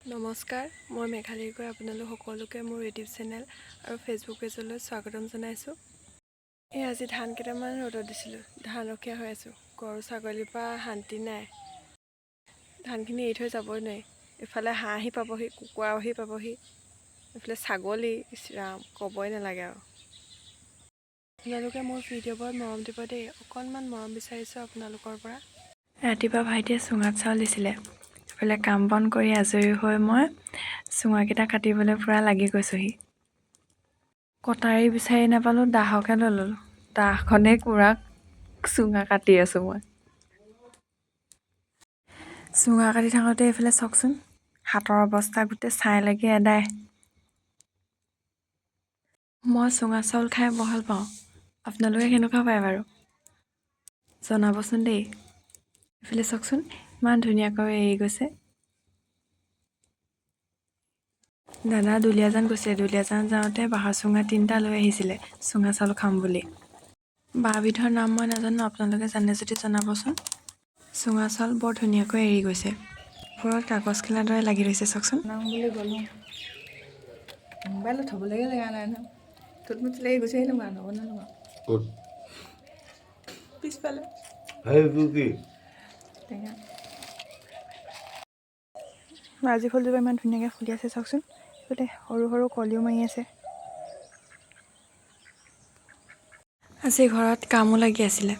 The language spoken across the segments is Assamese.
নমস্কাৰ, মই মেঘালীৰ গৈ আপোনালোক সকলোকে মোৰ ইউটিউব চেনেল আৰু ফেচবুক পেজলৈ স্বাগতম জনাইছোঁ। আজি ধান কেইটামান ৰ'দত দিছিলোঁ, ধান ৰখীয়া হৈ আছোঁ। গৰু ছাগলীৰ পৰা শান্তি নাই, ধানখিনি এৰি থৈ যাবই নোৱাৰি। ইফালে হাঁহ আহি পাবহি, কুকুৰা আহি পাবহি, এইফালে ছাগলী, ৰাম ক'বই নালাগে আৰু। আপোনালোকে মোৰ ভিডিঅ'বোৰত মৰম দিব দেই, অকণমান মৰম বিচাৰিছোঁ আপোনালোকৰ পৰা। ৰাতিপুৱা ভাইটিয়ে চুঙাত চাউল দিছিলে। এইফালে কাম বন কৰি আজৰি হৈ মই চুঙাকেইটা কাটিবলৈ পূৰা লাগি গৈছোঁহি। কটাৰী বিচাৰি নাপালোঁ, দাহকে লৈ ল'লোঁ। দাখনেই পূৰা চুঙা কাটি আছোঁ মই। চুঙা কাটি থাকোঁতে এইফালে চাওকচোন, হাতৰ অৱস্থা গোটেই ছাই লাগি এদায়। মই চুঙা চাউল খাই ভাল পাওঁ, আপোনালোকে কেনেকুৱা পায় বাৰু জনাবচোন দেই। এইফালে চাওকচোন, ইমান ধুনীয়াকৈ এৰি গৈছে। দাদা দুলীয়াজান গৈছে, দুলীয়াজান যাওঁতে বাঁহৰ চুঙা 3টা লৈ আহিছিলে চুঙা চাউল খাম বুলি। বাঁহবিধৰ নাম মই নাজানো, আপোনালোকে জানে যদি জনাবচোন। চুঙা চাউল বৰ ধুনীয়াকৈ এৰি গৈছে, ওপৰত কাগজ খেলাৰ দৰে লাগি ৰৈছে চাওকচোন। বুলি গ'লোঁ, মোবাইলত থ'বলৈকে জেগা নাই নহয়, থুতমুত লাগি গুচি আহিলোঁ। নবনালোঁ পিছফালে টেঙা নাৰ্জী ফুলজোপা ইমান ধুনীয়াকৈ ফুলি আছে চাওকচোন। গোটেই সৰু সৰু কলিও মাৰি আছে। আজি ঘৰত কামো লাগি আছিলে।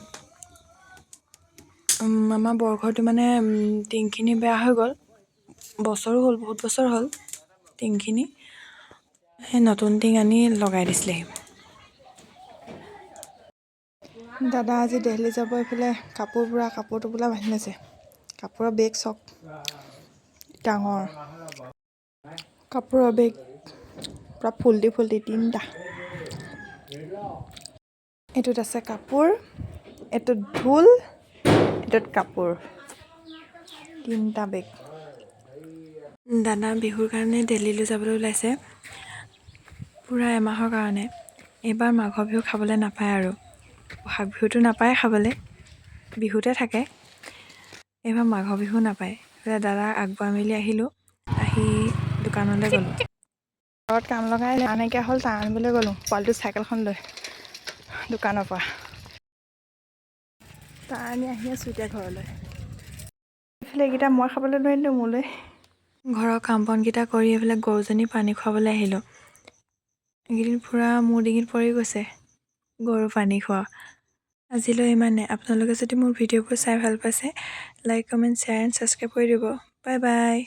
আমাৰ বৰঘৰটো মানে টিংখিনি বেয়া হৈ গ'ল, বছৰো হ'ল, বহুত বছৰ হ'ল টিংখিনি। সেই নতুন টিং আনি লগাই দিছিলেহি। দাদা আজি দেলহি যাব, এইফালে কাপোৰ টোপোলা বান্ধি লৈছে। কাপোৰৰ বেগ চক ডাঙৰ, কাপোৰৰ বেগ পূৰা ফুল্টি 3টা। এইটোত আছে কাপোৰ, এইটোত ঢোল, এইটোত কাপোৰ, 3টা বেগ। দাদা বিহুৰ কাৰণে দিল্লীলৈ যাবলৈ ওলাইছে, পূৰা এমাহৰ কাৰণে। এইবাৰ মাঘৰ বিহু খাবলৈ নাপায় আৰু, বহাগ বিহুটো নাপায় খাবলৈ, বিহুতে থাকে। এইবাৰ মাঘৰ বিহু নাপায়। দাদাক আগবঢ়াই মেলি আহিলোঁ, আহি দোকানলৈ গ'লোঁ। ঘৰত কাম লগাই তাঁৰ নাইকিয়া হ'ল, তাঁৰ আনিবলৈ গ'লোঁ পোৱালিটো চাইকেলখন লৈ দোকানৰ পৰা। তাঁৰ আনি আহি আছোঁ এতিয়া ঘৰলৈ। এইফালে এইকেইটা মই খাবলৈ নোৱাৰিলোঁ মোলৈ। ঘৰৰ কাম বনকেইটা কৰি এইফালে গৰুজনী পানী খুৱাবলৈ আহিলোঁ। এইকেইদিন পূৰা মোৰ ডিঙিত পৰি গৈছে গৰু পানী খোৱা। আজিলৈ ইমানে। আপোনালোকে যদি মোৰ ভিডিঅ'বোৰ চাই ভাল পাইছে, like, comment, share and subscribe কৰি দিব। Bye bye.